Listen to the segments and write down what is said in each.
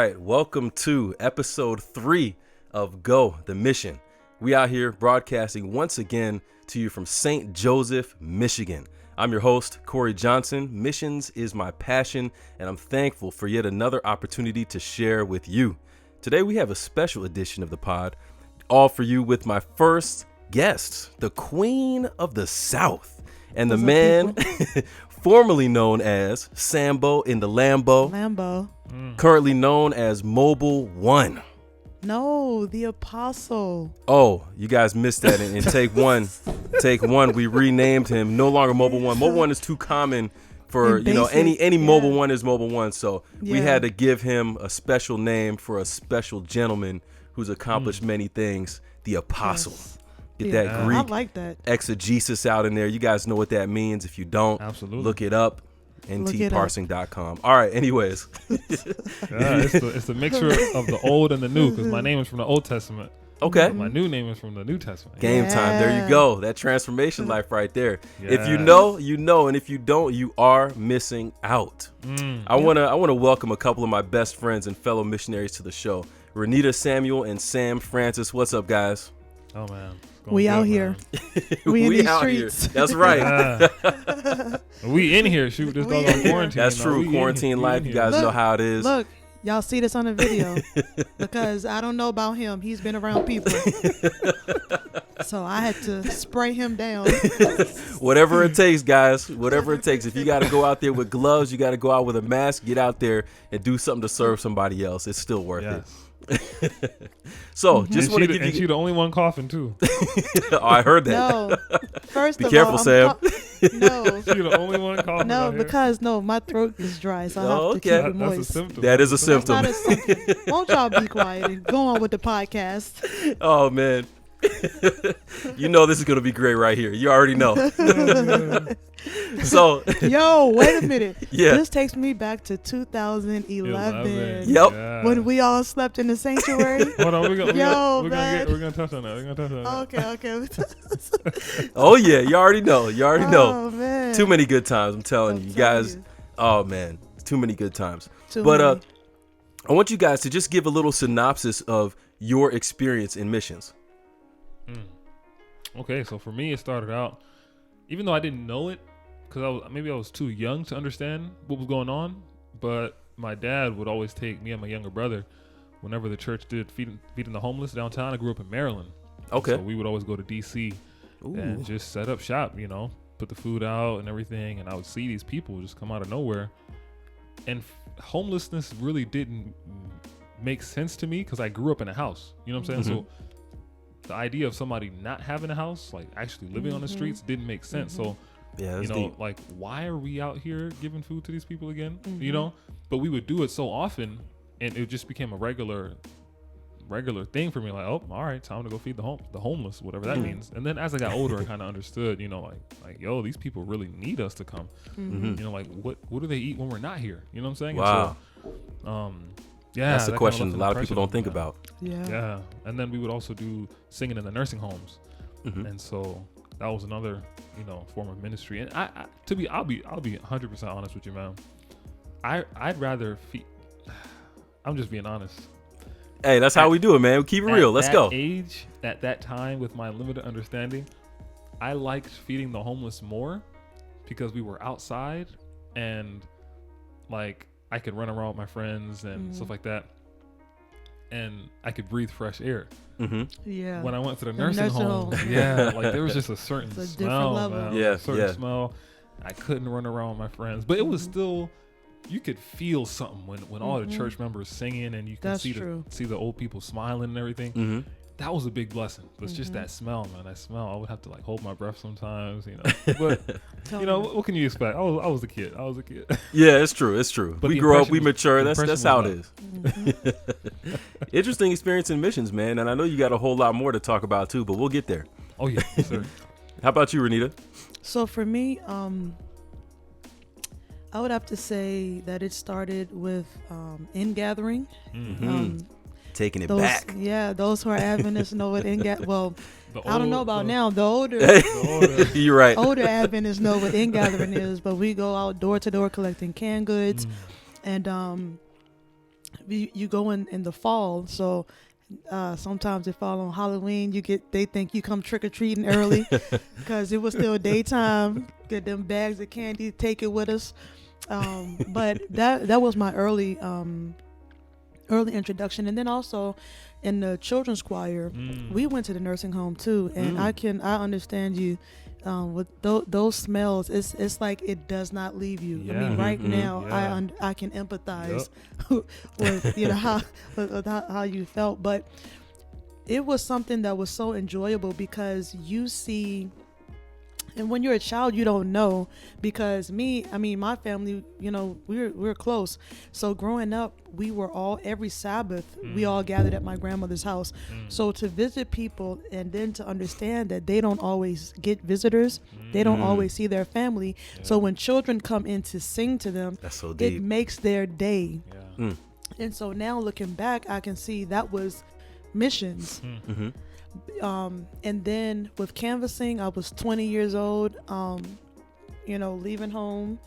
right. Welcome to episode 3 of Go, the Mission. We out here broadcasting once again to you from St. Joseph, Michigan. I'm your host, Corey Johnson. Missions is my passion, and I'm thankful for yet another opportunity to share with you. Today, we have a special edition of the pod, all for you with my first guest, the Queen of the South, and the man formerly known as Sambo in the Lambo. Currently known as Mobile One. No, the Apostle. Oh, you guys missed that in take one. Take one, we renamed him. No longer Mobile One. Mobile One is too common for, any Mobile One is Mobile One. So we had to give him a special name for a special gentleman who's accomplished many things, the Apostle. Yes. Get that Greek I like that. exegesis out in there. You guys know what that means. If you don't, absolutely, look it up. ntparsing.com. All right, anyways. It's a mixture of the old and the new, because my name is from the Old Testament. Okay. My new name is from the New Testament. Game time. There you go. That transformation life right there. Yeah. If you know, you know, and if you don't, you are missing out. I wanna welcome a couple of my best friends and fellow missionaries to the show. ReNeita Samuel and Sam Francis. What's up, guys? Oh man. We out here. We in these out streets. Here. That's right. We in here. Shoot, this dog on quarantine. That's true. Quarantine life. You guys know how it is. Look, y'all see this on the video because I don't know about him. He's been around people. So I had to spray him down. Whatever it takes, guys. Whatever it takes. If you got to go out there with gloves, you got to go out with a mask, get out there and do something to serve somebody else. It's still worth it. So just want to give you. And she the only one coughing too. Oh, I heard that. No, first be of careful, all, Sam. No, she the only one coughing. no, because my throat is dry, so I have to keep it moist. That's a symptom. That is a symptom. That's not a symptom. Won't y'all be quiet and go on with the podcast? Oh man. You know this is gonna be great right here. You already know. So yo, wait a minute. Yeah. This takes me back to 2011. Yep. Yeah. When we all slept in the sanctuary. Hold on, we're gonna touch on that. Okay. Oh yeah, you already know. Oh, man. Too many good times. I'm telling you guys. Oh man, too many good times. Too many. I want you guys to just give a little synopsis of your experience in missions. Okay, so for me, it started out, even though I didn't know it, because I was too young to understand what was going on, but my dad would always take me and my younger brother whenever the church did feeding the homeless downtown. I grew up in Maryland. Okay. So we would always go to D.C. and just set up shop, put the food out and everything, and I would see these people just come out of nowhere. And homelessness really didn't make sense to me because I grew up in a house. You know what I'm saying? So the idea of somebody not having a house, like actually living on the streets, didn't make sense. So, deep. like, why are we out here giving food to these people again? But we would do it so often, and it just became a regular thing for me. Like, oh, all right, time to go feed the homeless, whatever that means. And then as I got older, I kind of understood, like, yo, these people really need us to come. Like, what do they eat when we're not here? You know what I'm saying? Wow. And so, that's a that question kind a lot of people don't think about. Yeah. And then we would also do singing in the nursing homes, and so that was another, form of ministry. And I'll be 100% honest with you, man. I'd rather I'm just being honest. Hey, that's how we do it, man. We keep it real. Let's go. At that time, with my limited understanding, I liked feeding the homeless more because we were outside and like I could run around with my friends and stuff like that, and I could breathe fresh air. Yeah. When I went to the nursing home, like there was just a certain smell, level. man. Smell. I couldn't run around with my friends, but it was still. You could feel something when all the church members singing and you can see the old people smiling and everything. That was a big blessing. It's just that smell, man. That smell. I would have to like hold my breath sometimes, But what can you expect? I was a kid. Yeah, it's true. But we grow up, we mature. That's how it is. Interesting experience in missions, man. And I know you got a whole lot more to talk about too, but we'll get there. Oh yeah, sir. How about you, ReNeita? So for me, I would have to say that it started with in-gathering. Taking it back. Yeah, those who are Adventists know what in-gathering. Well, I don't know about now. The older, you're right. Older Adventists know what in-gathering is, but we go out door to door collecting canned goods, and you go in the fall, so sometimes it fall on Halloween. They think you come trick or treating early because it was still daytime. Get them bags of candy, take it with us. But that was my early introduction, and then also in the children's choir, we went to the nursing home too, and I understand you. With those smells, it's like it does not leave you. I mean, right now, I can empathize with how you felt, but it was something that was so enjoyable because you see. And when you're a child, you don't know, because my family, we're close. So growing up, we were every Sabbath, we all gathered at my grandmother's house. So to visit people and then to understand that they don't always get visitors, they don't always see their family. Yeah. So when children come in to sing to them, that's so deep. It makes their day. Yeah. And so now looking back, I can see that was missions. Mm-hmm. And then with canvassing, I was 20 years old, leaving home,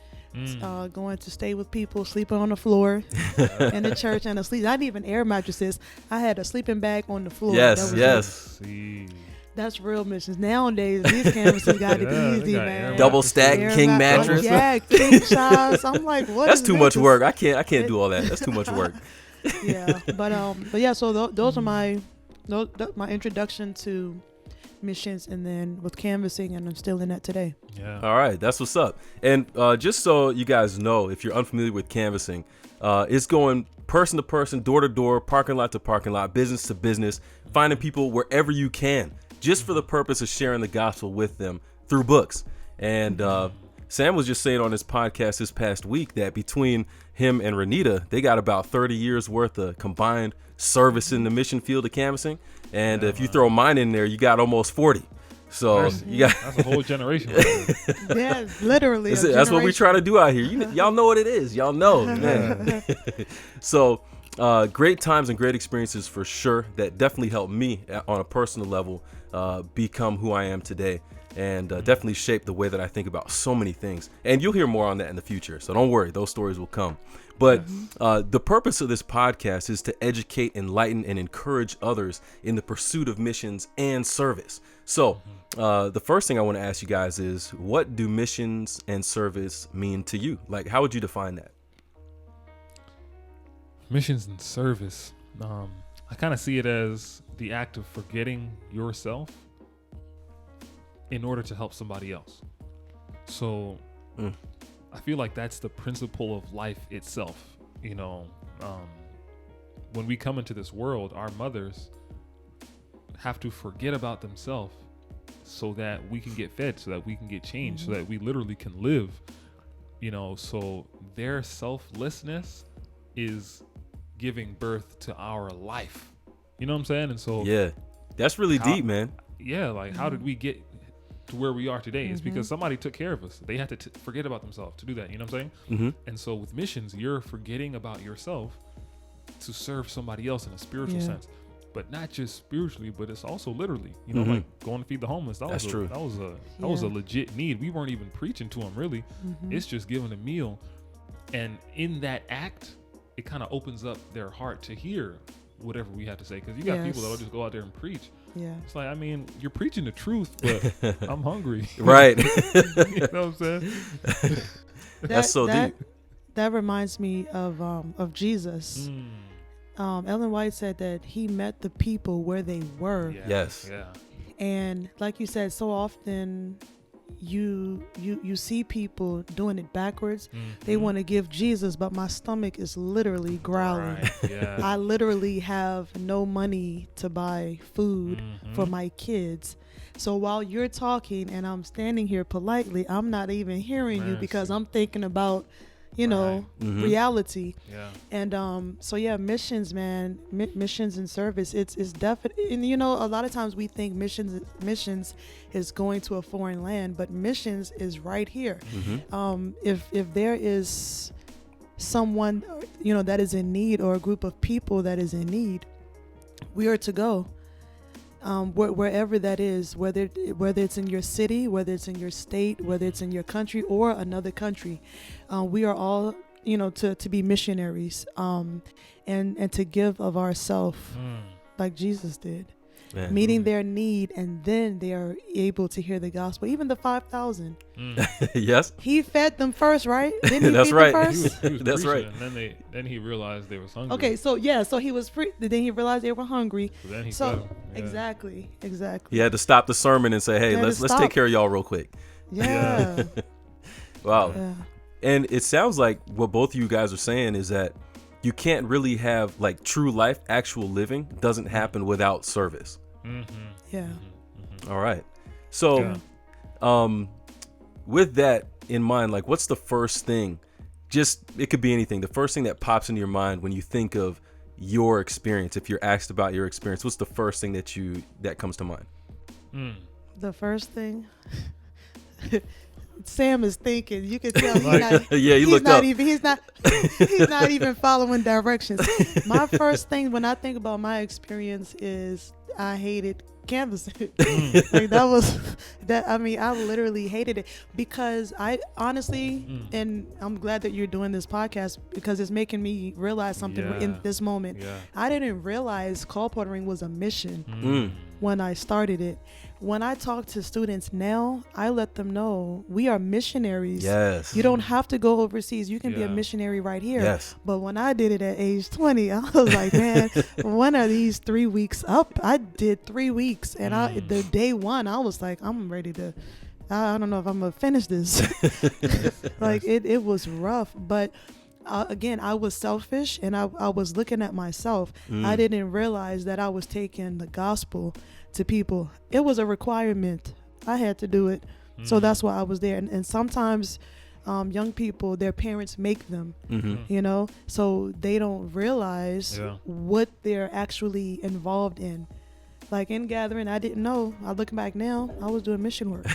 going to stay with people, sleeping on the floor in the church and asleep. Not even air mattresses. I had a sleeping bag on the floor. Yes. That's real missions. Nowadays, these canvases got it easy, man. Double stack king mattress. Yeah, king size. I'm like, what? That's too much work. I can't do all that. That's too much work. Yeah, but yeah. So those are my introduction to missions, and then with canvassing, and I'm still in that today. Yeah. All right, that's what's up. And just so you guys know, if you're unfamiliar with canvassing, it's going person to person, door to door, parking lot to parking lot, business to business, finding people wherever you can, just for the purpose of sharing the gospel with them through books. And Sam was just saying on his podcast this past week that between him and ReNeita, they got about 30 years worth of combined service in the mission field of canvassing. And if you throw mine in there, you got almost 40. So that's a whole generation. Yeah, literally. That's what we try to do out here. Y'all know what it is. Y'all know, man. So great times and great experiences for sure. That definitely helped me on a personal level become who I am today. And definitely shaped the way that I think about so many things. And you'll hear more on that in the future. So don't worry, those stories will come. But the purpose of this podcast is to educate, enlighten, and encourage others in the pursuit of missions and service. So the first thing I want to ask you guys is, what do missions and service mean to you? Like, how would you define that? Missions and service. I kind of see it as the act of forgetting yourself in order to help somebody else. So I feel like that's the principle of life itself. When we come into this world, our mothers have to forget about themselves so that we can get fed, so that we can get changed, so that we literally can live. So their selflessness is giving birth to our life. You know what I'm saying? And so yeah, that's really deep, man. Yeah, like how did we get to where we are today? It's because somebody took care of us. They had to forget about themselves to do that. You know what I'm saying? And so with missions, you're forgetting about yourself to serve somebody else in a spiritual sense, but not just spiritually, but it's also literally. Like going to feed the homeless. That's true. That was a legit need. We weren't even preaching to them really. It's just giving a meal, and in that act, it kind of opens up their heart to hear whatever we have to say. Because you got people that'll just go out there and preach. Yeah, it's like, you're preaching the truth, but I'm hungry. Right. You know what I'm saying? That's so deep. That reminds me of Jesus. Ellen White said that he met the people where they were. Yeah. Yes. Yeah. And like you said, so often you see people doing it backwards. They want to give Jesus, but my stomach is literally growling. Right. Yeah. I literally have no money to buy food for my kids. So while you're talking and I'm standing here politely, I'm not even hearing you because I'm thinking about reality. Yeah. And so missions, man, missions and service, it's definitely, and a lot of times we think missions is going to a foreign land, but missions is right here. If there is someone that is in need, or a group of people that is in need, we are to go. Wherever that is, whether it's in your city, whether it's in your state, whether it's in your country or another country, we are all to be missionaries, and to give of ourselves like Jesus did. Man. Meeting their need, and then they are able to hear the gospel. Even the 5,000. Yes. He fed them first, right? Didn't he That's feed right. them first? He was That's preaching, right. And then he realized they was hungry. Okay, so he was then he realized they were hungry. So then he So fed them. Yeah. exactly. He had to stop the sermon and say, hey, He had to let's stop. take care of y'all real quick. Yeah. Wow. Yeah. And it sounds like what both of you guys are saying is that you can't really have like true life, actual living doesn't happen without service. Yeah. All right. So, with that in mind, like, what's the first thing? Just, it could be anything. The first thing that pops into your mind when you think of your experience, if you're asked about your experience, what's the first thing that comes to mind? The first thing, Sam is thinking. You can tell he's not. Yeah, he looked up. He's not even following directions. My first thing when I think about my experience is I hated canvassing. Like I literally hated it because I honestly, and I'm glad that you're doing this podcast because it's making me realize something in this moment. Yeah. I didn't realize colporteuring was a mission when I started it. When I talk to students now, I let them know we are missionaries. Yes. You don't have to go overseas. You can be a missionary right here. Yes. But when I did it at age 20, I was like, man, when are these 3 weeks up? I did 3 weeks. And the day one, I was like, I'm ready to, I don't know if I'm going to finish this. Like, it was rough. But again, I was selfish and I was looking at myself. I didn't realize that I was taking the gospel to people. It was a requirement. I had to do it. So that's why I was there. And sometimes young people, their parents make them, so they don't realize what they're actually involved in. Like in gathering, I didn't know. I look back now, I was doing mission work.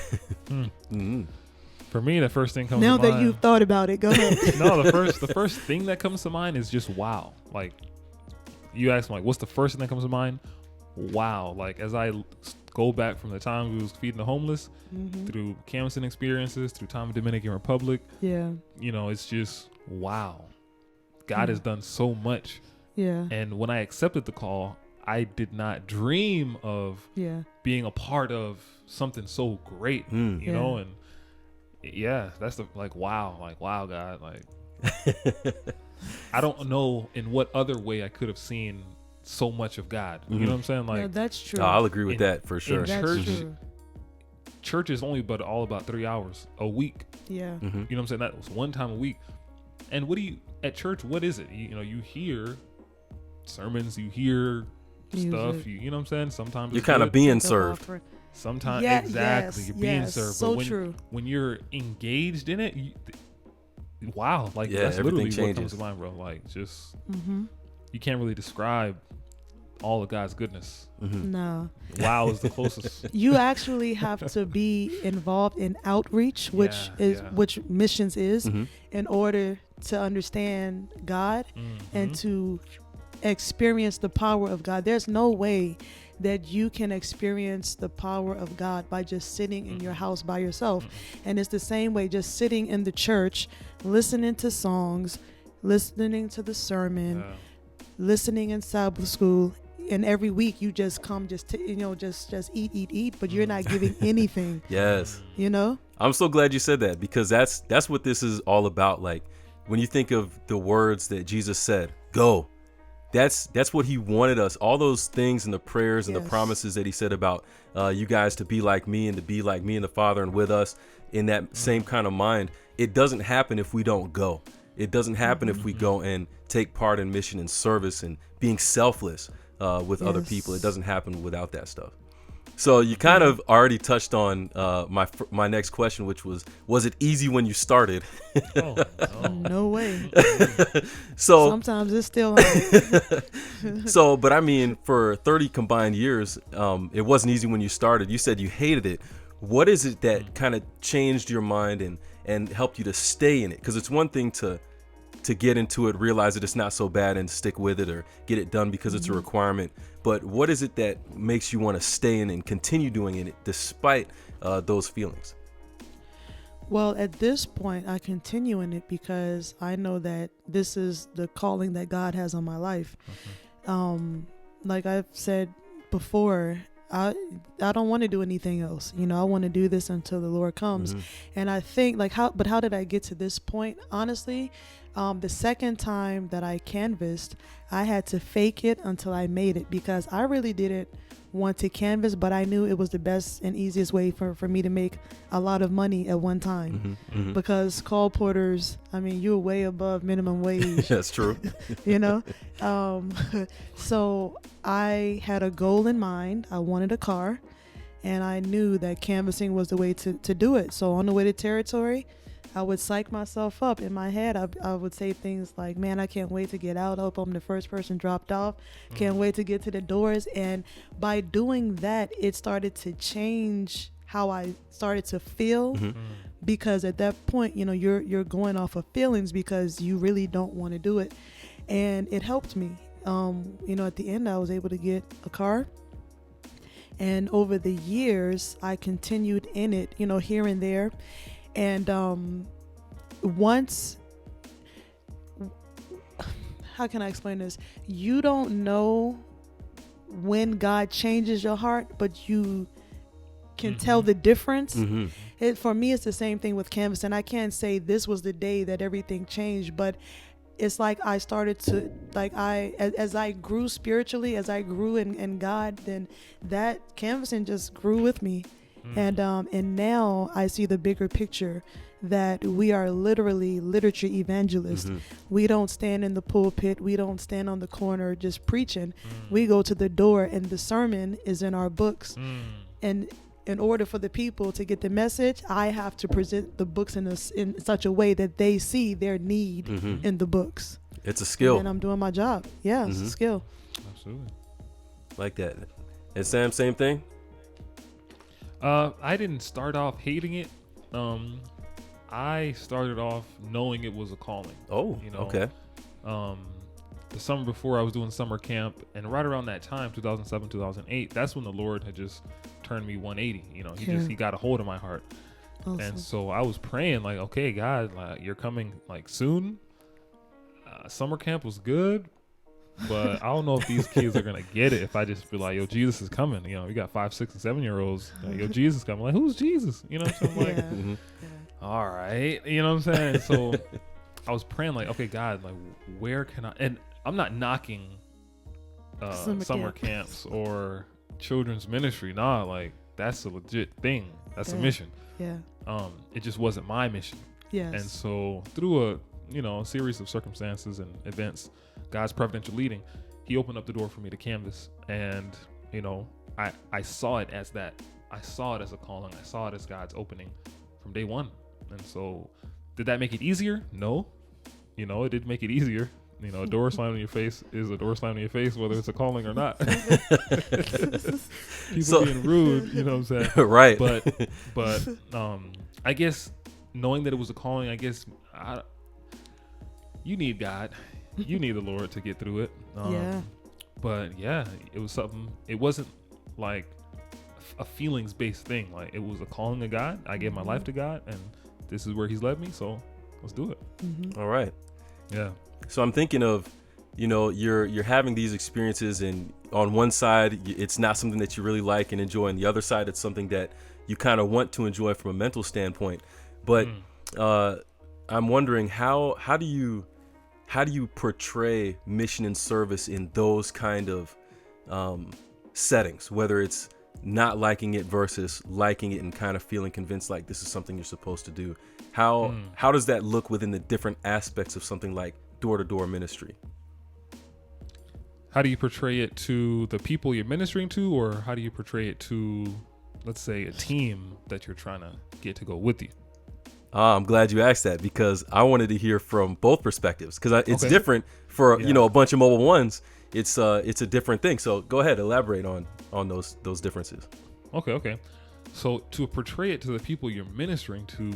For me, the first thing comes now to that mind. you've thought about it, go ahead. No, the first thing that comes to mind is just wow. Like, you ask me, like, what's the first thing that comes to mind? Wow. Like, as I go back from the time we was feeding the homeless, through canvassing experiences, through time in Dominican Republic, it's just wow. God has done so much. Yeah. And when I accepted the call, I did not dream of being a part of something so great, you know, and that's the wow, God, like I don't know in what other way I could have seen so much of God. You know what I'm saying? Like, yeah, that's true. I'll agree with that for sure. Church is only all about 3 hours a week. Yeah. You know what I'm saying? That was one time a week. And at church, what is it? You hear sermons, you hear stuff, you know what I'm saying? Sometimes you're kind of being served. Sometimes, exactly. You're being served. So but true. When you're engaged in it, wow. Like, that's everything literally changes. what comes to mind, bro. Like, just, you can't really describe all of God's goodness. No. Wow is the closest. You actually have to be involved in outreach, which missions is, in order to understand God and to experience the power of God. There's no way that you can experience the power of God by just sitting in your house by yourself. And it's the same way, just sitting in the church, listening to songs, listening to the sermon, listening in Sabbath school. And every week you just come, just eat, but you're not giving anything. Yes. I'm so glad you said that, because that's what this is all about. Like, when you think of the words that Jesus said, go, that's what he wanted us. All those things and the prayers and the promises that he said about you guys to be like me and to be like me and the Father and with us in that same kind of mind. It doesn't happen if we don't go. It doesn't happen if we go and take part in mission and service and being selfless with other people. It doesn't happen without that stuff. So you kind of already touched on my next question, which was it easy when you started? No way. So sometimes it's still hard. So, but I mean, for 30 combined years, it wasn't easy when you started. You said you hated it. What is it that kind of changed your mind and helped you to stay in it? Because it's one thing to get into it, realize that it's not so bad and stick with it or get it done because it's a requirement. But what is it that makes you want to stay in and continue doing it despite those feelings? Well, at this point, I continue in it because I know that this is the calling that God has on my life. Like I've said before, I don't want to do anything else. I want to do this until the Lord comes. And I think how did I get to this point? Honestly, the second time that I canvassed, I had to fake it until I made it, because I really didn't want to canvas, but I knew it was the best and easiest way for me to make a lot of money at one time. Because call porters, you're way above minimum wage. That's true. So I had a goal in mind. I wanted a car, and I knew that canvassing was the way to do it. So on the way to territory, I would psych myself up. In my head, I would say things like, man, I can't wait to get out. I hope I'm the first person dropped off. Can't wait to get to the doors. And by doing that, it started to change how I started to feel. Because at that point, you're going off of feelings because you really don't want to do it. And it helped me. At the end, I was able to get a car. And over the years, I continued in it, here and there. And how can I explain this? You don't know when God changes your heart, but you can tell the difference. For me, it's the same thing with canvas. And I can't say this was the day that everything changed, but it's like I started to, as I grew spiritually, as I grew in God, then that canvassing just grew with me. And now I see the bigger picture, that we are literally literature evangelists. We don't stand in the pulpit. We don't stand on the corner just preaching. We go to the door, and the sermon is in our books. And in order for the people to get the message, I have to present the books in such a way that they see their need in the books. It's a skill. And I'm doing my job. Yeah, it's a skill. Absolutely. Like that. And Sam, same thing? I didn't start off hating it. I started off knowing it was a calling. Oh, okay. The summer before, I was doing summer camp, and right around that time, 2007, 2008, that's when the Lord had just turned me 180. He got a hold of my heart. Awesome. And so I was praying like, okay, God, you're coming soon. Summer camp was good, but I don't know if these kids are gonna get it if I just feel like, yo, Jesus is coming. We got 5, 6, and 7-year-olds. Yo, Jesus is coming. Like, who's Jesus? So I'm like, all right. You know what I'm saying? So I was praying like, okay, God, where can I? And I'm not knocking summer camps or children's ministry. Nah, that's a legit thing. That's a mission. Yeah. It just wasn't my mission. Yes. And so through a series of circumstances and events, God's providential leading, he opened up the door for me to canvas. And, I saw it as that. I saw it as a calling. I saw it as God's opening from day one. And so did that make it easier? No. It did make it easier. A door slammed in your face is a door slammed in your face, whether it's a calling or not. People being rude, you know what I'm saying? Right. But I guess knowing that it was a calling, I guess you need God. You need the Lord to get through it. But yeah, it was something. It wasn't like a feelings-based thing. It was a calling of God. I gave my life to God, and this is where he's led me. So let's do it. All right. Yeah. So I'm thinking of, you're having these experiences, and on one side, it's not something that you really like and enjoy. And the other side, it's something that you kind of want to enjoy from a mental standpoint. But I'm wondering, how do you portray mission and service in those kind of settings, whether it's not liking it versus liking it and kind of feeling convinced like this is something you're supposed to do? How does that look within the different aspects of something like door-to-door ministry? How do you portray it to the people you're ministering to, or how do you portray it to, let's say, a team that you're trying to get to go with you? I'm glad you asked that, because I wanted to hear from both perspectives, because it's different for a bunch of mobile ones. It's a different thing. So go ahead, elaborate on those differences. Okay. So to portray it to the people you're ministering to,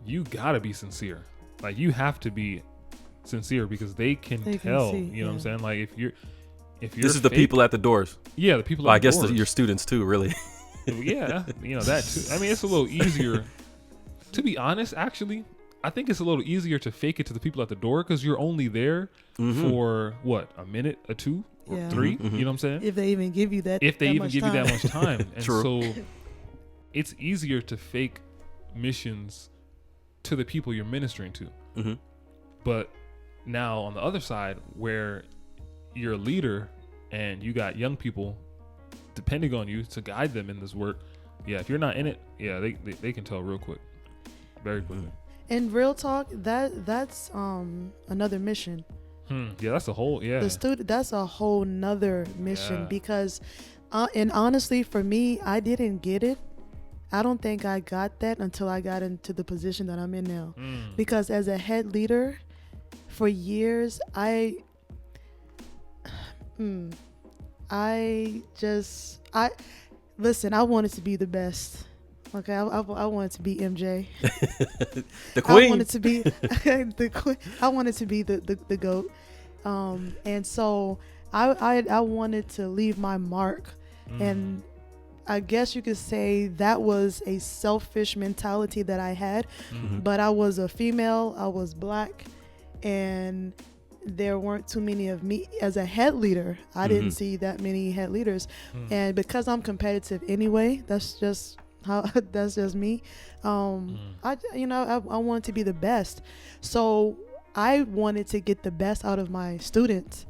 you gotta be sincere. You have to be sincere, because they can tell. See, you know what I'm saying? If you're this is the people at the doors. Yeah, the people. Well, at the doors. I guess your students too, really. Yeah, that too. It's a little easier To be honest, actually, I think it's a little easier to fake it to the people at the door because you're only there for what, a minute, or two, or three. You know what I'm saying? If they even give you that, if they that even much give time. you that much time, and True. so it's easier to fake missions to the people you're ministering to. But now on the other side, where you're a leader and you got young people depending on you to guide them in this work, if you're not in it, they can tell real quick, very quickly. And real talk, that's another mission. Yeah, that's a whole That's a whole nother mission, Yeah. because and honestly, for me, I didn't get it. I don't think I got that until I got into the position that I'm in now. Because as a head leader for years, I listen, I wanted to be the best. Okay, I wanted to be MJ. The queen. I wanted to be the queen. I wanted to be the GOAT. And so I wanted to leave my mark. And I guess you could say that was a selfish mentality that I had. But I was a female, I was black, and there weren't too many of me as a head leader. I didn't see that many head leaders. And because I'm competitive anyway, that's just me. I wanted to be the best. So I wanted to get the best out of my students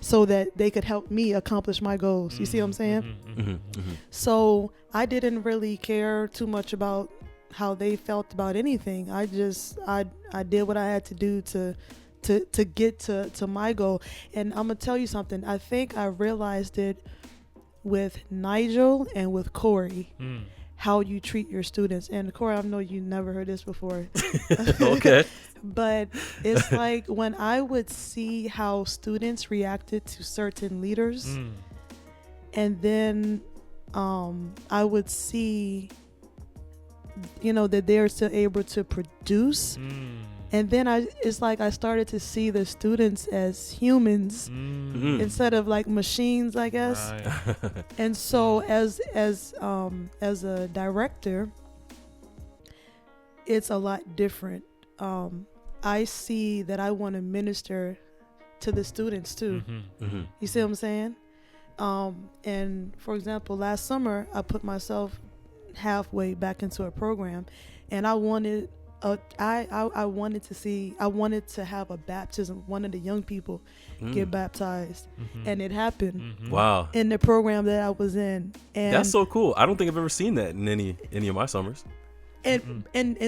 so that they could help me accomplish my goals. You see what I'm saying? So I didn't really care too much about how they felt about anything. I did what I had to do to get to my goal. And I'm gonna tell you something. I think I realized it with Nigel and with Corey. How you treat your students. And Corey, I know you never heard this before. Okay. But it's like when I would see how students reacted to certain leaders, and then I would see, that they're still able to produce. And then it's like I started to see the students as humans instead of like machines, I guess. Right. And so as a director, it's a lot different. I see that I want to minister to the students too. You see what I'm saying? And for example, last summer I put myself halfway back into a program, and I wanted to have a baptism. One of the young people get baptized, and it happened. Wow! In the program that I was in, and that's so cool. I don't think I've ever seen that in any of my summers. And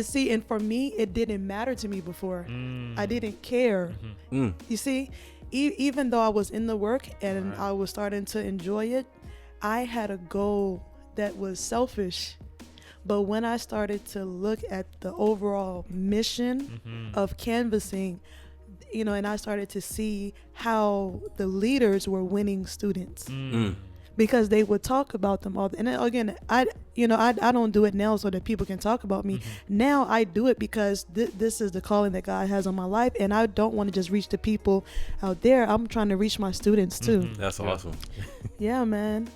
see, and for me, it didn't matter to me before. I didn't care. You see, even though I was in the work and I was starting to enjoy it, I had a goal that was selfish. But when I started to look at the overall mission of canvassing, and I started to see how the leaders were winning students because they would talk about them all. And again, I don't do it now so that people can talk about me. Now I do it because this is the calling that God has on my life, and I don't want to just reach the people out there. I'm trying to reach my students too. That's awesome. Yeah, man.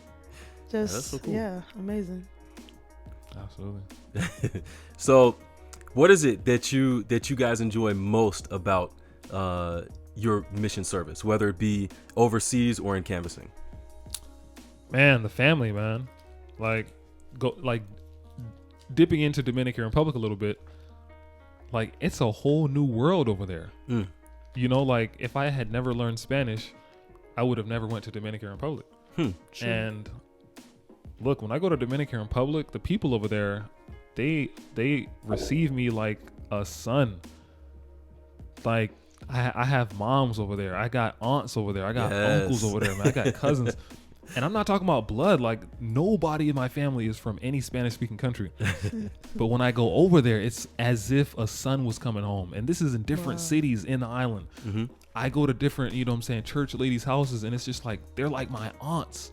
That's so cool. Yeah, amazing. Absolutely. So what is it that you guys enjoy most about your mission service, whether it be overseas or in canvassing? Man, the family, man. Like dipping into Dominican Republic a little bit, like it's a whole new world over there. Like if I had never learned Spanish, I would have never went to Dominican Republic. And look, when I go to Dominican Republic, the people over there, they receive me like a son. Like I have moms over there, I got aunts over there, I got uncles over there, man. I got cousins. And I'm not talking about blood. Like nobody in my family is from any Spanish speaking country. But when I go over there, it's as if a son was coming home. And this is in different cities in the island. I go to different, church ladies' houses, and it's just like they're like my aunts.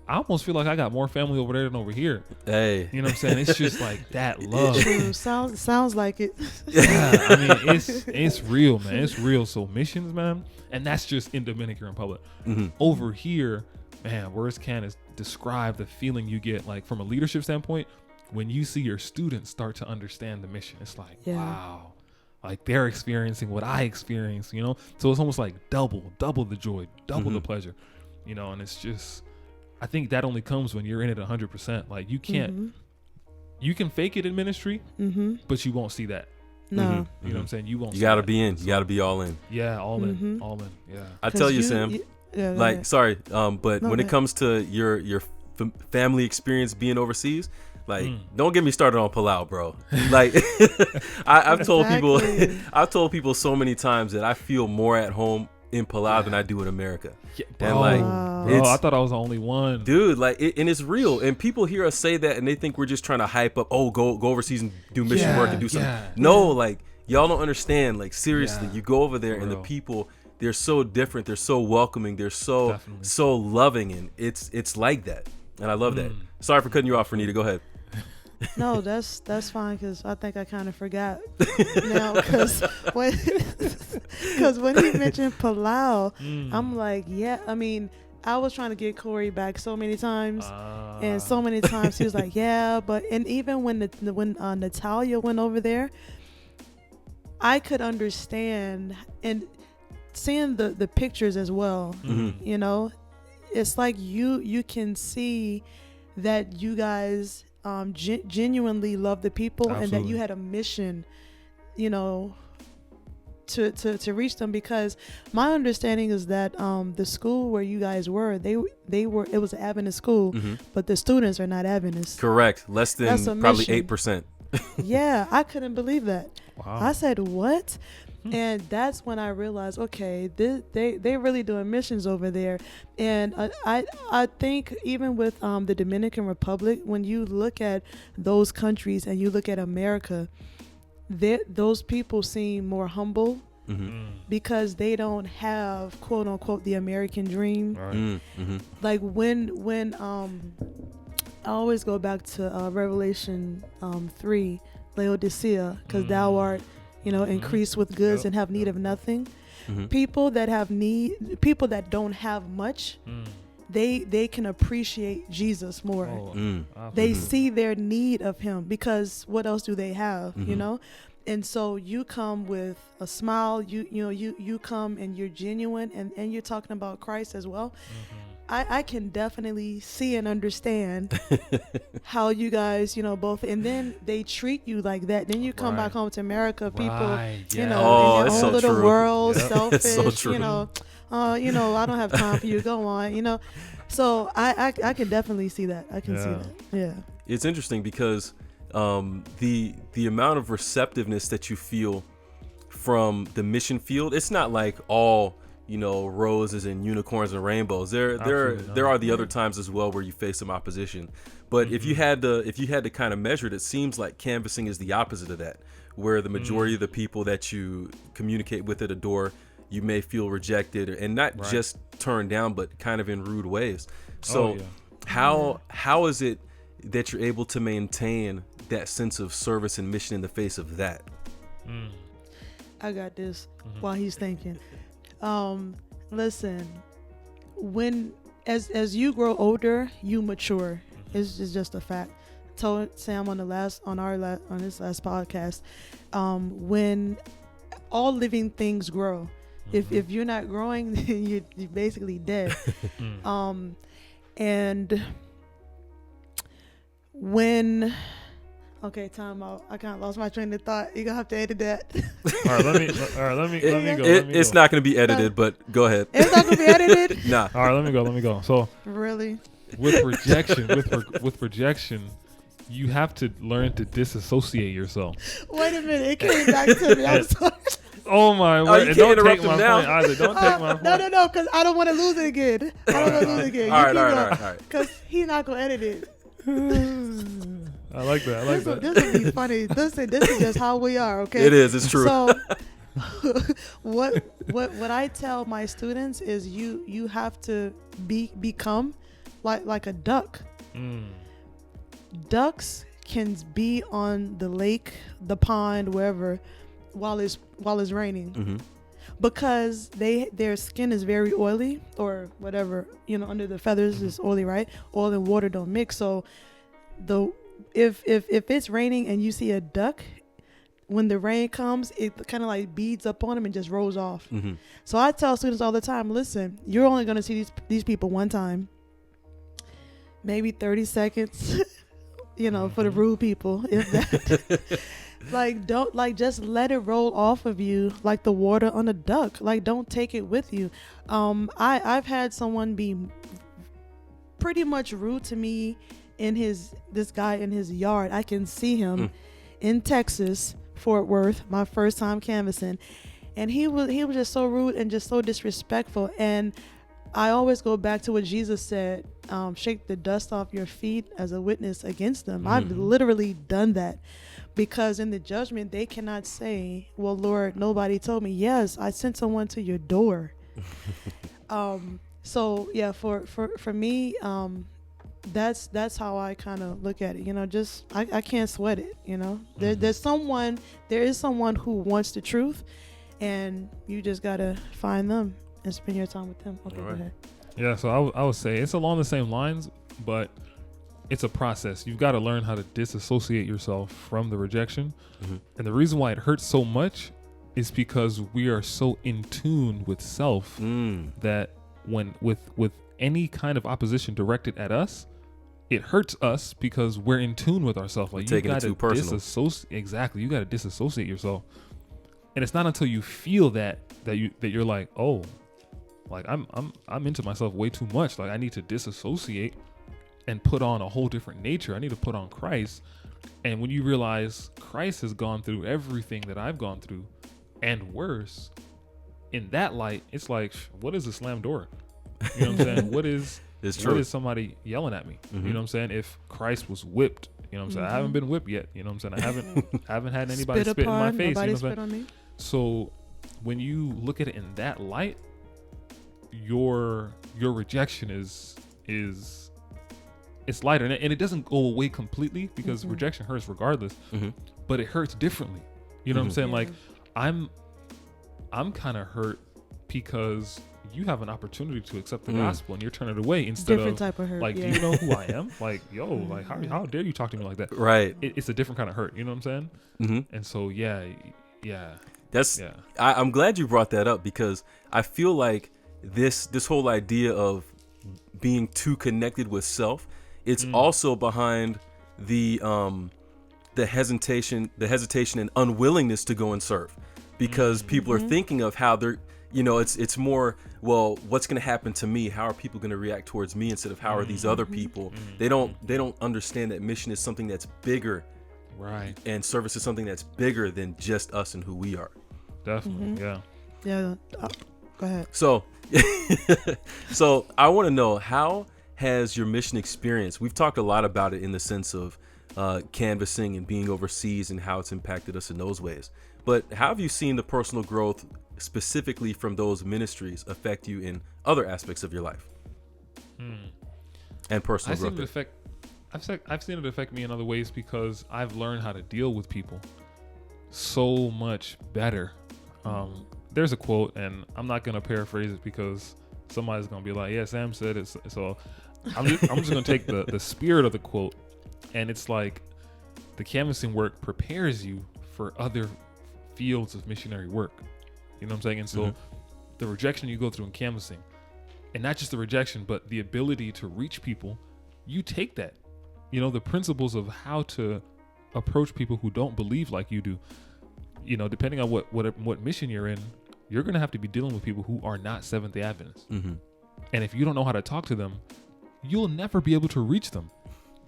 I almost feel like I got more family over there than over here. Hey. You know what I'm saying? It's just like that love. True. Sounds like it. Yeah, I mean, it's real, man. It's real. So missions, man, and that's just in Dominican Republic. Over here, man, words can't describe the feeling you get, like from a leadership standpoint, when you see your students start to understand the mission, it's like, wow, like they're experiencing what I experienced, you know? So it's almost like double the joy, double the pleasure, you know? And it's just, I think that only comes when you're in it 100%. Like you can't, you can fake it in ministry, but you won't see that. No. You know what I'm saying? You won't. You got to be in. You got to be all in. Yeah, all in. Yeah. I tell you, Sam, sorry, but when it comes to your family experience being overseas, like, don't get me started on Palau, bro. Like, I've told people so many times that I feel more at home in Palau than I do in America. Yeah, and like, I thought I was the only one, dude. Like, and it's real. And people hear us say that, and they think we're just trying to hype up. Oh, go overseas and do mission work and do something. No, like, y'all don't understand. Like, seriously, you go over there and the people, they're so different. They're so welcoming. They're so loving, and it's like that. And I love that. Sorry for cutting you off, ReNeita. Go ahead. No, that's fine, because I think I kind of forgot now, because when he mentioned Palau, I'm like, yeah, I mean, I was trying to get Corey back so many times, and so many times he was like, yeah, but, and even when Natalia went over there, I could understand, and seeing the pictures as well, you know, it's like you can see that you guys genuinely love the people. Absolutely. And that you had a mission, you know, to reach them, because my understanding is that the school where you guys were, they were, it was an Adventist school, but the students are not Adventist. Correct. Less than probably 8%. Yeah, I couldn't believe that. Wow. I said, what? And that's when I realized, okay, they really doing missions over there. And I think even with the Dominican Republic, when you look at those countries and you look at America, those people seem more humble, because they don't have, quote unquote, the American dream. Right. Like when I always go back to Revelation 3, Laodicea, because thou art, you know, increase with goods and have need of nothing. People that have need, people that don't have much, they can appreciate Jesus more. They see their need of him, because what else do they have, you know? And so you come with a smile, you come and you're genuine, and you're talking about Christ as well. I can definitely see and understand how you guys, you know, both, and then they treat you like that. Then you come back home to America, people, you know, in their own little world, selfish, you know, I don't have time for you. Go on, you know. So I can definitely see that. I can see that. Yeah. It's interesting because the amount of receptiveness that you feel from the mission field, it's not like all, you know, roses and unicorns and rainbows. There are the other times as well where you face some opposition. But if you had to kind of measure it, it seems like canvassing is the opposite of that, where the majority of the people that you communicate with at a door, you may feel rejected, and not just turned down, but kind of in rude ways. So how is it that you're able to maintain that sense of service and mission in the face of that? I got this while he's thinking. Listen, when as you grow older, you mature. It's just a fact. Told Sam on this last podcast, when all living things grow. If you're not growing, then you're basically dead. And when time out. I kind of lost my train of thought. You're gonna have to edit that. All right, let me go. It's not gonna be edited, but go ahead. It's not gonna be edited. Nah. All right, let me go. So really, with projection, you have to learn to disassociate yourself. Wait a minute, it came back to me. I'm sorry. Oh my word! You Don't can't take interrupt my him now. point either. Don't take my point. No, because I don't want to lose it again. All right. Because he's not gonna edit it. I like that. This would be funny. This is just how we are, okay? It is. It's true. So, what I tell my students is you have to become like a duck. Ducks can be on the lake, the pond, wherever, while it's raining, because their skin is very oily, or whatever, you know, under the feathers is oily, right? Oil and water don't mix, so if it's raining and you see a duck, when the rain comes, it kind of like beads up on them and just rolls off. Mm-hmm. So I tell students all the time, listen, you're only going to see these people one time, maybe 30 seconds, for the rude people. If that, just let it roll off of you like the water on a duck. Like, don't take it with you. I've had someone be pretty much rude to me this guy in his yard. I can see him in Texas, Fort Worth, my first time canvassing, and he was just so rude and just so disrespectful. And I always go back to what Jesus said, shake the dust off your feet as a witness against them. I've literally done that, because in the judgment they cannot say, well, Lord, nobody told me. Yes, I sent someone to your door. So yeah, for me, that's how I kind of look at it. I can't sweat it. There is someone who wants the truth, and you just gotta find them and spend your time with them. Okay, right. Go ahead. Yeah, so I would say it's along the same lines, but it's a process. You've got to learn how to disassociate yourself from the rejection. And the reason why it hurts so much is because we are so in tune with self that when with any kind of opposition directed at us, it hurts us because we're in tune with ourselves. Like, you got to disassociate. Exactly, you got to disassociate yourself, and it's not until you feel that you're like, oh, like I'm into myself way too much. Like, I need to disassociate and put on a whole different nature. I need to put on Christ. And when you realize Christ has gone through everything that I've gone through and worse, in that light, it's like, what is a slam door? You know what I'm saying? What is somebody yelling at me? You know what I'm saying? If Christ was whipped, you know what I'm saying? I haven't been whipped yet. You know what I'm saying? I haven't had anybody spit in my face. Nobody you know spit on me. So when you look at it in that light, your rejection is it's lighter, and it doesn't go away completely, because rejection hurts regardless, but it hurts differently. You know what I'm saying? Like, I'm kind of hurt because you have an opportunity to accept the gospel and you're turning it away instead different type of hurt. Like, do you know who I am? Like, yo, like how dare you talk to me like that? Right. It's a different kind of hurt. You know what I'm saying? And so yeah. I'm glad you brought that up, because I feel like this whole idea of being too connected with self, it's also behind the hesitation and unwillingness to go and serve, because people are thinking of how they're, it's more, well, what's going to happen to me? How are people going to react towards me, instead of how are these other people? They don't understand that mission is something that's bigger, right? And service is something that's bigger than just us and who we are. Definitely, yeah. Go ahead. So I want to know, how has your mission experience, we've talked a lot about it in the sense of canvassing and being overseas and how it's impacted us in those ways, but how have you seen the personal growth specifically from those ministries affect you in other aspects of your life and personal growth? I've seen it affect me in other ways, because I've learned how to deal with people so much better. There's a quote, and I'm not going to paraphrase it because somebody's going to be like, yeah, Sam said it. So I'm just going to take the spirit of the quote, and it's like, the canvassing work prepares you for other fields of missionary work. You know what I'm saying? And so the rejection you go through in canvassing, and not just the rejection, but the ability to reach people, you take that. The principles of how to approach people who don't believe like you do, depending on what mission you're in, you're going to have to be dealing with people who are not Seventh-day Adventists. And if you don't know how to talk to them, you'll never be able to reach them.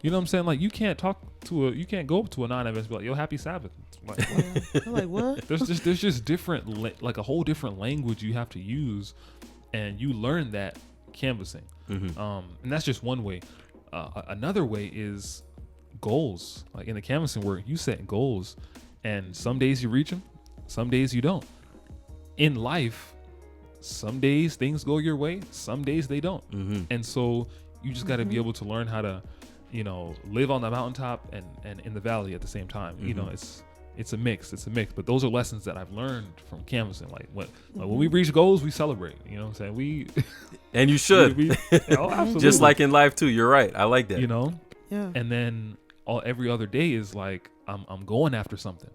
You know what I'm saying? Like, you can't go up to a non-Adventist and be like, yo, happy Sabbath. Like, what? Like, what? There's just different, like a whole different language you have to use, and you learn that canvassing. And that's just one way. Another way is goals. Like, in the canvassing work, you set goals, and some days you reach them, some days you don't. In life, some days things go your way, some days they don't. And so you just got to be able to learn how to, live on the mountaintop and in the valley at the same time. It's a mix. But those are lessons that I've learned from canvassing. Like, when we reach goals, we celebrate. You know what I'm saying? And you should. Oh, absolutely. Just like in life too. You're right. I like that. Yeah. And then every other day is like I'm going after something.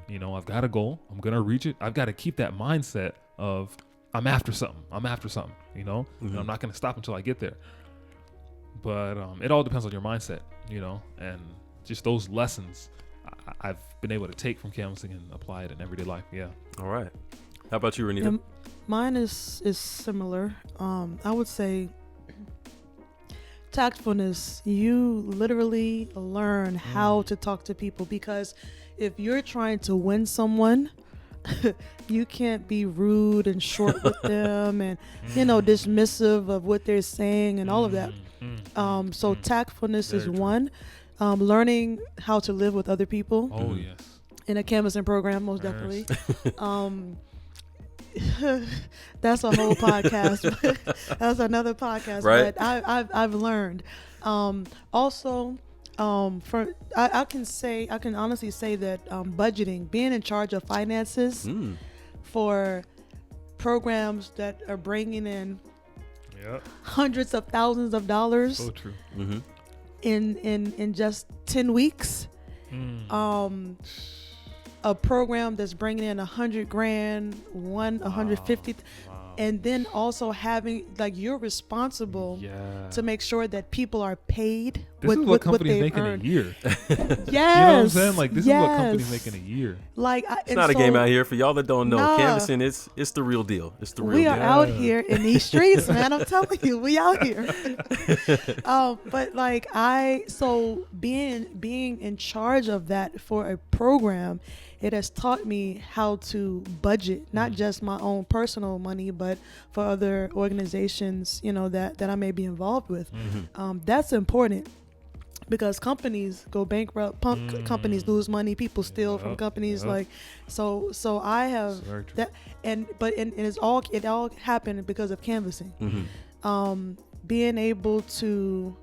You know, I've got a goal. I'm gonna reach it. I've got to keep that mindset of I'm after something. You know, and I'm not gonna stop until I get there. But it all depends on your mindset. You know, and just those lessons I've been able to take from canvassing and apply it in everyday life. Yeah. All right. How about you, ReNeita? Mine is similar. I would say tactfulness. You literally learn how to talk to people, because if you're trying to win someone, you can't be rude and short with them and, you know, dismissive of what they're saying and all of that. So tactfulness is one. Learning how to live with other people. Oh, yes. In a canvassing program, most definitely. That's a whole podcast. That's another podcast. Right. But I've learned. Also, I can honestly say that budgeting, being in charge of finances for programs that are bringing in hundreds of thousands of dollars. So true. In just 10 weeks. A program that's bringing in $100,000, 150, and then also having, like, you're responsible to make sure that people are paid. This is what companies make in a year. Yes. You know what I'm saying? Like, this is what companies make in a year. Like, it's not a game out here for y'all that don't know. Canvassing, it's the real deal. It's the real deal. We are out here in these streets, man. I'm telling you, we out here. But like being in charge of that for a program, it has taught me how to budget, not just my own personal money, but for other organizations, you know, that I may be involved with. That's important, because companies go bankrupt, companies lose money, people steal from companies. Like, so I have that, and it all happened because of canvassing. Being able to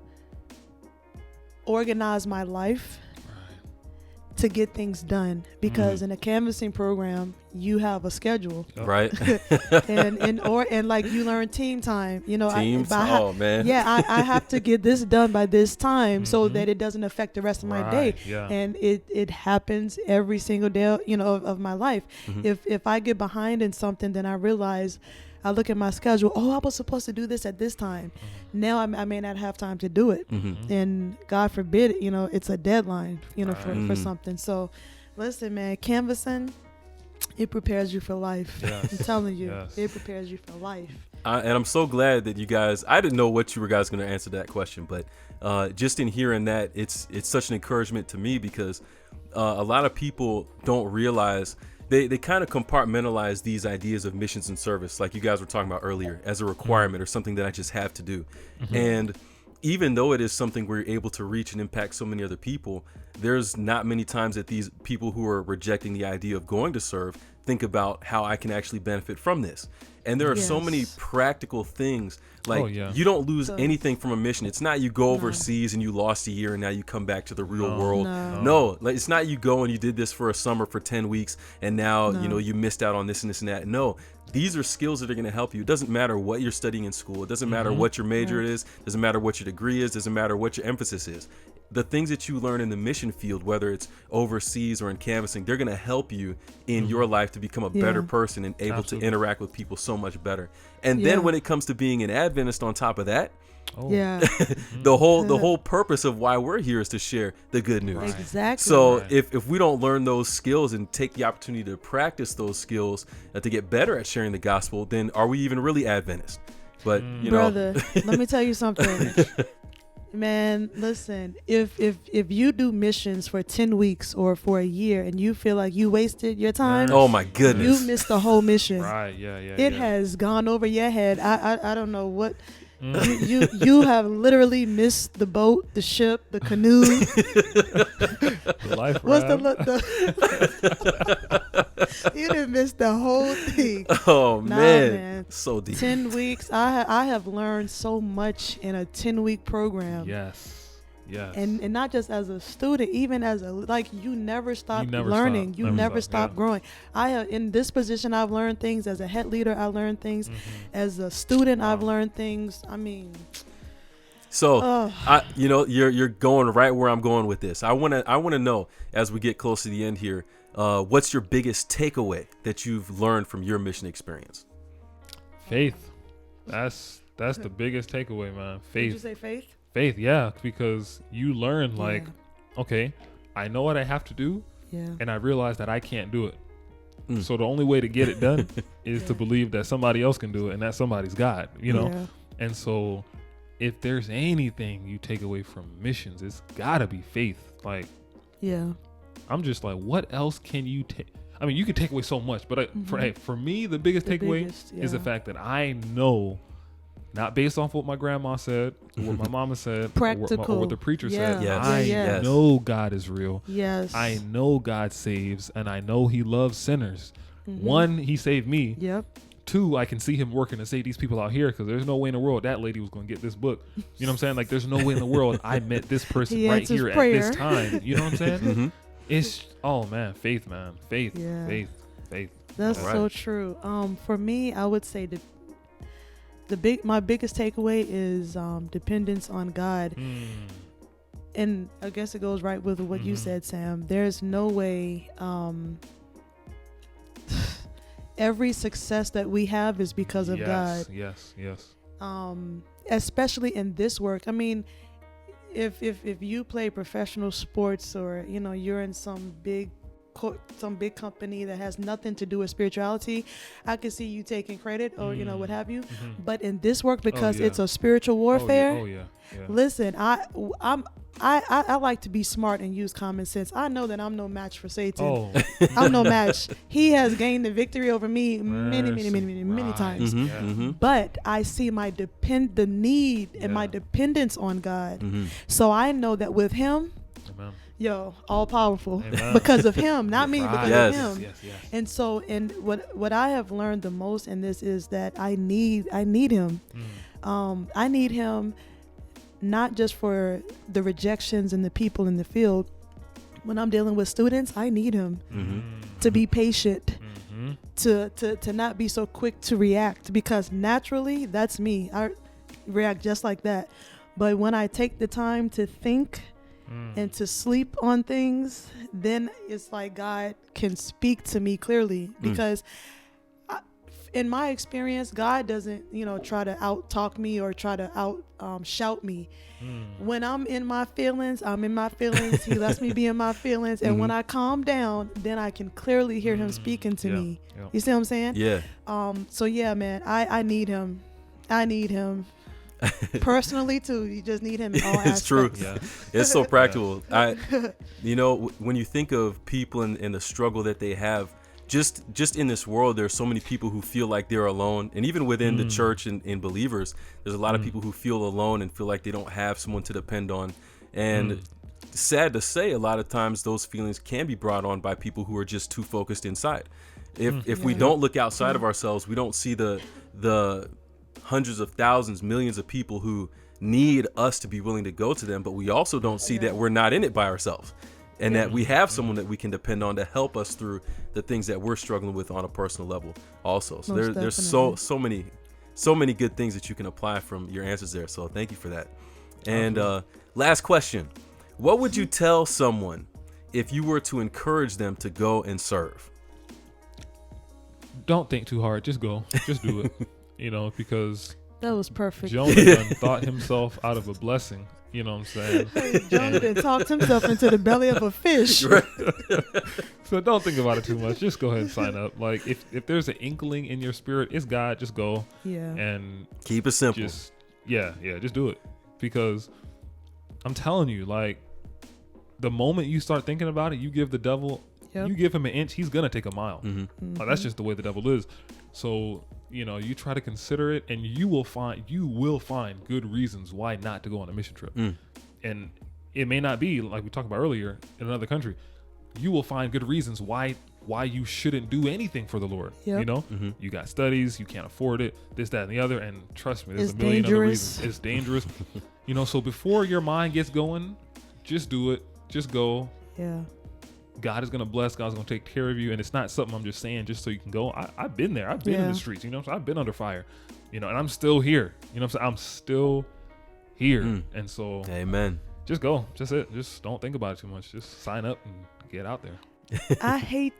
organize my life to get things done, because in a canvassing program you have a schedule, right? and like you learn team time, you know. Man. Yeah, I have to get this done by this time so that it doesn't affect the rest of my day. And it happens every single day, you know, of my life. If I get behind in something, then I realize, I look at my schedule. Oh, I was supposed to do this at this time. Now I may not have time to do it. And God forbid, you know, it's a deadline, you know, for something. So listen, man, canvassing, it prepares you for life. I'm telling you, it prepares you for life. And I'm so glad that you guys, I didn't know what you were guys going to answer that question, but just in hearing that, it's such an encouragement to me, because a lot of people don't realize they kind of compartmentalize these ideas of missions and service, like you guys were talking about earlier, as a requirement or something that I just have to do. And even though it is something where you're able to reach and impact so many other people, there's not many times that these people who are rejecting the idea of going to serve think about how I can actually benefit from this. And there are so many practical things. Like, you don't lose anything from a mission. It's not you go overseas and you lost a year and now you come back to the real world. No, like, it's not you go and you did this for a summer for 10 weeks and now, you know, you missed out on this and this and that. No, these are skills that are going to help you. It doesn't matter what you're studying in school. It doesn't matter what your major is. It doesn't matter what your degree is. It doesn't matter what your emphasis is. The things that you learn in the mission field, whether it's overseas or in canvassing, they're going to help you in your life to become a better person and able to interact with people so much better. And then when it comes to being an Adventist on top of that, the whole purpose of why we're here is to share the good news. Exactly. So if we don't learn those skills and take the opportunity to practice those skills to get better at sharing the gospel, then are we even really Adventist? But you know, brother, let me tell you something. Man, listen, if you do missions for 10 weeks or for a year and you feel like you wasted your time, oh my goodness, you missed the whole mission. Right, It has gone over your head. I don't know what. You have literally missed the boat, the ship, the canoe. The life raft. You didn't miss the whole thing. Oh man, so deep. 10 weeks. I have learned so much in a 10-week program. Yes. And not just as a student, even as you never stop learning. You never stop growing. I have, in this position, I've learned things. As a head leader, I learned things. As a student, I've learned things. I mean, So, you're going right where I'm going with this. I want to know, as we get close to the end here, what's your biggest takeaway that you've learned from your mission experience? Faith. That's the biggest takeaway, man. Faith. Did you say faith? Faith, yeah, because you learn okay, I know what I have to do, and I realize that I can't do it. So the only way to get it done is to believe that somebody else can do it, and that somebody's God, Yeah. And so if there's anything you take away from missions, it's gotta be faith. Like, I'm just like, what else can you take? I mean, you can take away so much, but for me, the biggest takeaway is the fact that I know, not based off what my grandma said, or what my mama said, or what the preacher said. I know God is real. Yes. I know God saves, and I know he loves sinners. One, he saved me. Yep. Two, I can see him working to save these people out here, because there's no way in the world that lady was going to get this book. You know what I'm saying? Like, there's no way in the world I met this person right here at this time. You know what I'm saying? It's, oh man, faith, man. Faith. That's so true. For me, I would say my biggest takeaway is dependence on God. And I guess it goes right with what you said, Sam. There's no way every success that we have is because of God. Yes. Especially in this work. I mean, if you play professional sports, or you're in some big company that has nothing to do with spirituality, I can see you taking credit or what have you. But in this work, because it's a spiritual warfare, listen, I like to be smart and use common sense. I know that I'm no match for Satan. I'm no match. He has gained the victory over me many times. But I see the need and my dependence on God. So I know that with him, all powerful. Because of him, not me, because of him. And so, what I have learned the most in this is that I need him. I need him, not just for the rejections and the people in the field. When I'm dealing with students, I need him to be patient, to not be so quick to react, because naturally that's me. I react just like that. But when I take the time to think and to sleep on things, then it's like God can speak to me clearly, because in my experience, God doesn't, try to out talk me or try to out shout me. When I'm in my feelings, I'm in my feelings. He lets me be in my feelings. And when I calm down, then I can clearly hear him speaking to me. You see what I'm saying? Yeah. So yeah, man, I need him. I need him. Personally too, you just need him in all aspects. It's true. It's so practical. When you think of people and the struggle that they have, just in this world, there's so many people who feel like they're alone. And even within the church and believers, there's a lot of people who feel alone and feel like they don't have someone to depend on. And sad to say, a lot of times those feelings can be brought on by people who are just too focused inside. If we don't look outside of ourselves, we don't see the hundreds of thousands, millions of people who need us to be willing to go to them, but we also don't see that we're not in it by ourselves, and that we have someone that we can depend on to help us through the things that we're struggling with on a personal level also. So there's so many good things that you can apply from your answers there. So thank you for that. And last question, what would you tell someone if you were to encourage them to go and serve? Don't think too hard. Just go. Just do it. Because that was perfect. Jonah done thought himself out of a blessing. You know what I'm saying? Jonah done talked himself into the belly of a fish. Right. So don't think about it too much. Just go ahead and sign up. Like, if there's an inkling in your spirit, it's God. Just go. Yeah. And keep it simple. Just do it. Because I'm telling you, like, the moment you start thinking about it, you give the devil, you give him an inch, he's gonna take a mile. Like, that's just the way the devil is. So you try to consider it, and you will find good reasons why not to go on a mission trip. And it may not be like we talked about earlier in another country. You will find good reasons why you shouldn't do anything for the Lord. You got studies, you can't afford it, this, that, and the other. And trust me, there's a million other reasons. It's dangerous. So before your mind gets going, just do it. Just go. Yeah. God is going to bless. God's going to take care of you. And it's not something I'm just saying just so you can go. I've been there. I've been in the streets, so I've been under fire, and I'm still here. I'm still here. And so, amen. Just go. Just it. Just don't think about it too much. Just sign up and get out there. I hate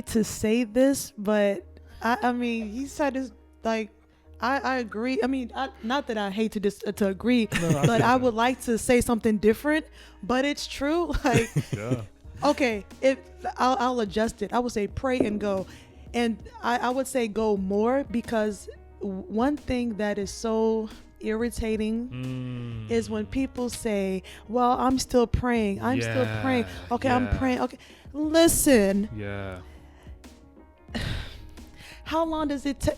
to say this, but I mean, he said it's like, I agree. I mean, not that I hate to agree, but I would like to say something different, but it's true. Like, okay, I'll adjust it. I would say pray and go. And I would say go more, because one thing that is so irritating is when people say, well, I'm still praying. I'm still praying. Okay, I'm praying. Okay. Listen. Yeah. How long does it take?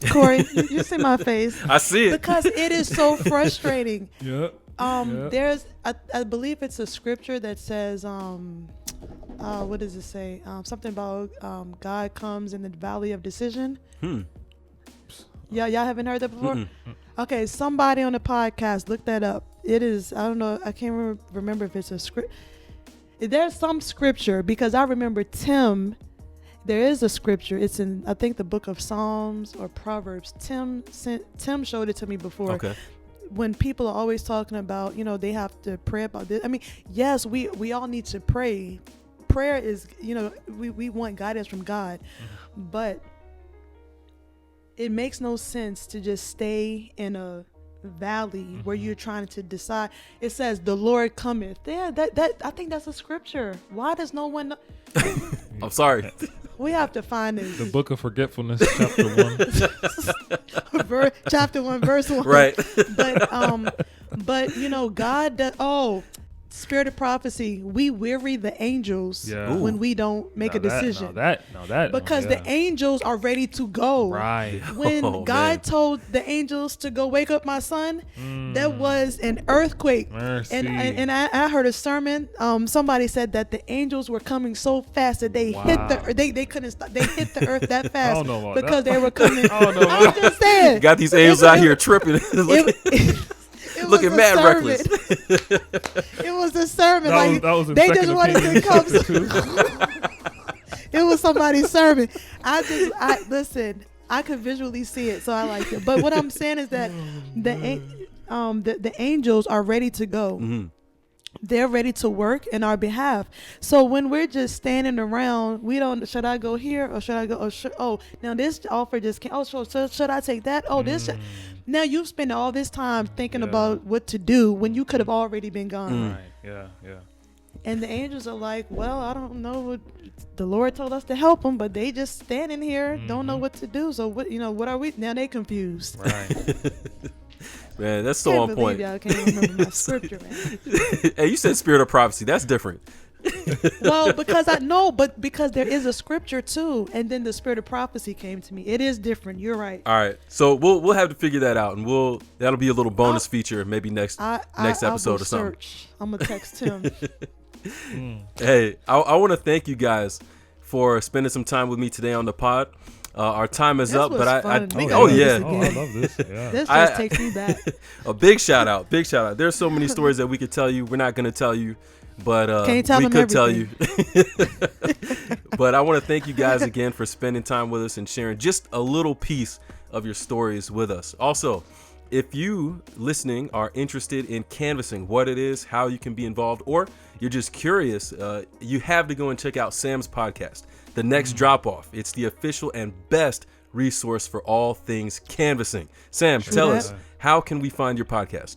Corey, you see my face. I see it. Because it is so frustrating. There's, I believe it's a scripture that says, what does it say? Something about God comes in the valley of decision. Yeah, y'all haven't heard that before? Okay, somebody on the podcast, look that up. It is, I don't know, I can't remember if it's a script. There's some scripture, because I remember Tim, there is a scripture. It's in, I think, the book of Psalms or Proverbs. Tim showed it to me before. Okay. When people are always talking about, they have to pray about this. I mean, yes, we all need to pray. Prayer is, we want guidance from God, but it makes no sense to just stay in a valley where you're trying to decide. It says the Lord cometh. Yeah, that I think that's a scripture. Why does no one know? I'm sorry. We have to find it. The book of forgetfulness, chapter 1. Chapter 1, verse 1. Right. But God does, spirit of prophecy, we weary the angels when we don't make a decision. Because the angels are ready to go. Right. When God told the angels to go wake up my son, there was an earthquake. Mercy. And I heard a sermon. Somebody said that the angels were coming so fast that they hit they couldn't stop. They hit the earth that fast because they were coming. I'm just saying. You got these angels out here tripping. Looking mad reckless. It was a sermon. That was they just wanted to come. It was somebody's sermon. Listen. I could visually see it, so I liked it. But what I'm saying is that the angels are ready to go. They're ready to work in our behalf. So when we're just standing around, we don't, should I go here or should I go? Now this offer just came. So should I take that? Now you spend all this time thinking about what to do when you could have already been gone. Right. Yeah. And the angels are like, well, I don't know what the Lord told us to help them, but they just standing here, don't know what to do. So what are we? Now they confused. Right. Man, that's so on point. Y'all can't remember my scripture, man. Hey, you said spirit of prophecy. That's different. Well, because there is a scripture too, and then the spirit of prophecy came to me. It is different. You're right. All right, so we'll have to figure that out, and that'll be a little bonus feature, maybe next episode or something. I'm gonna text him. Hey, I want to thank you guys for spending some time with me today on the pod. Our time is up, but I love this. Yeah. This just takes me back. A big shout out. There's so many stories that we could tell you. We're not going to tell you, but we could tell you. But I want to thank you guys again for spending time with us and sharing just a little piece of your stories with us. Also, if you listening are interested in canvassing, what it is, how you can be involved, or you're just curious, you have to go and check out Sam's podcast, The Next Drop Off. It's the official and best resource for all things canvassing. Sam, tell us, how can we find your podcast?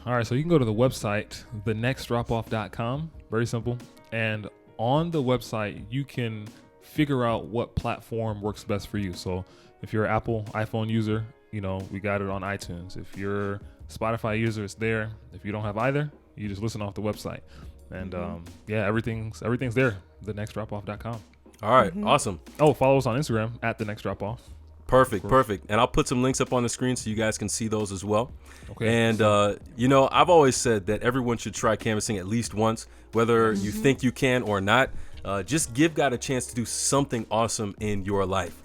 All right, so you can go to the website, thenextdropoff.com. Very simple. And on the website, you can figure out what platform works best for you. So if you're an Apple iPhone user, we got it on iTunes. If you're a Spotify user, it's there. If you don't have either, you just listen off the website. And everything's there, thenextdropoff.com. All right, awesome. Oh, follow us on Instagram at thenextdropoff. Perfect. And I'll put some links up on the screen so you guys can see those as well. Okay. And, I've always said that everyone should try canvassing at least once, whether you think you can or not. Just give God a chance to do something awesome in your life.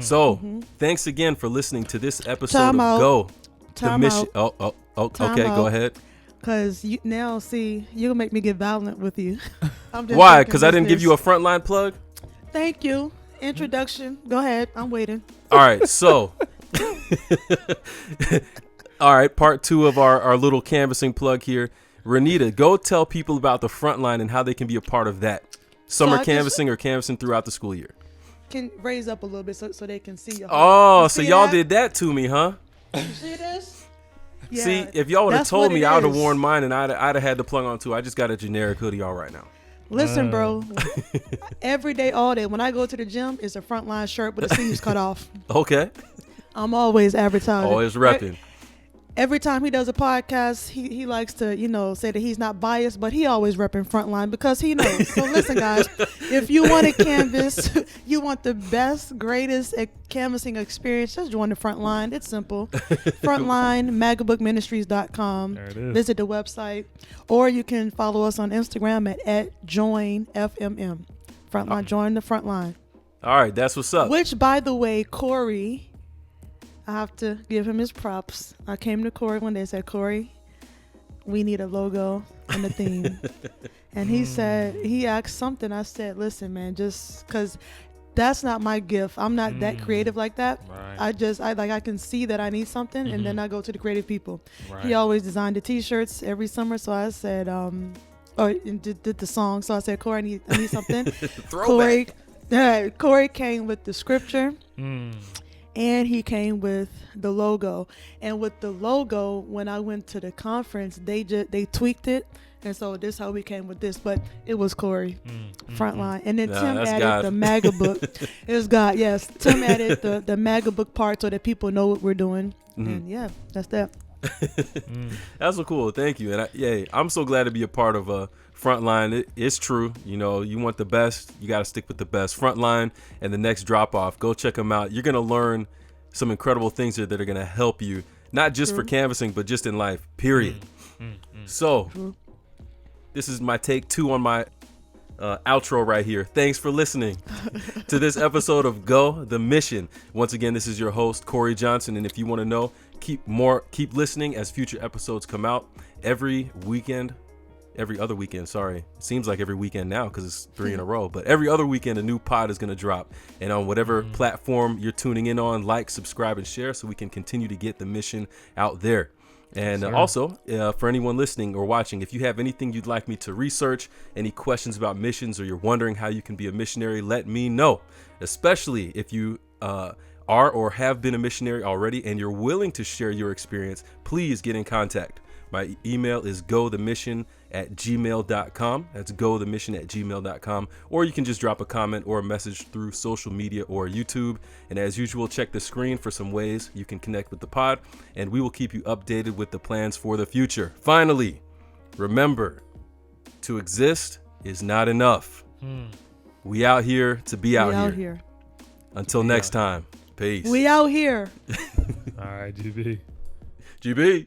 So thanks again for listening to this episode of Go. The Mission. Okay, go ahead. Because you're going to make me get violent with you. Why? Because I didn't give you a frontline plug? Thank you. Introduction. Go ahead. I'm waiting. All right. So All right, part 2 of our little canvassing plug here. ReNeita, go tell people about the Frontline and how they can be a part of that. Summer canvassing or canvassing throughout the school year. Can raise up a little bit so they can see you. Oh, so y'all did that to me, huh? You see this? Yeah, see, if y'all would have told me, I would have is. worn mine and I'd have had the plug on too. I just got a generic hoodie all right now. Listen, bro. Every day, all day, when I go to the gym, it's a Frontline shirt with the sleeves cut off. Okay. I'm always advertising. Always repping. Every time he does a podcast, he likes to, say that he's not biased, but he always repping Frontline because he knows. So listen, guys, if you want to canvas, you want the best, greatest canvassing experience, just join the Frontline. It's simple. Frontline, magabookministries.com. There it is. Visit the website. Or you can follow us on Instagram at joinFMM. Frontline, join the Frontline. All right, that's what's up. Which, by the way, Corey... I have to give him his props. I came to Corey one day and said, Corey, we need a logo and a theme. And he asked something. I said, listen, man, just because that's not my gift. I'm not that creative like that. Right. I can see that I need something and then I go to the creative people. Right. He always designed the t-shirts every summer. So I said, did the song. So I said, Corey, I need something. Corey came with the scripture. And he came with the logo. And with the logo, when I went to the conference, they tweaked it. And so this how we came with this. But it was Corey, Frontline. And then Tim added God. the MAGA book. It was God, yes. Tim added the MAGA book part so that people know what we're doing. And yeah, that's that. That's so cool. Thank you. And I'm so glad to be a part of Frontline. It's true. You want the best, you got to stick with the best. Frontline and the next drop off. Go check them out. You're going to learn some incredible things here that are going to help you, not just for canvassing, but just in life, period. So this is my take 2 on my outro right here. Thanks for listening to this episode of Go the Mission. Once again, this is your host, Corey Johnson. And if you want to know, keep listening as future episodes come out every other weekend. Sorry. It seems like every weekend now because it's 3 in a row, but every other weekend, a new pod is going to drop. And on whatever platform you're tuning in on, like, subscribe, and share so we can continue to get the mission out there. And also, for anyone listening or watching, if you have anything you'd like me to research, any questions about missions, or you're wondering how you can be a missionary, let me know. Especially if you are or have been a missionary already and you're willing to share your experience, please get in contact. My email is gothemission@gmail.com. That's gothemission@gmail.com. Or you can just drop a comment or a message through social media or YouTube. And as usual, check the screen for some ways you can connect with the pod, and we will keep you updated with the plans for the future. Finally, remember, to exist is not enough. We out here to be out here. Until next time, peace. We out here. All right, GB. GB.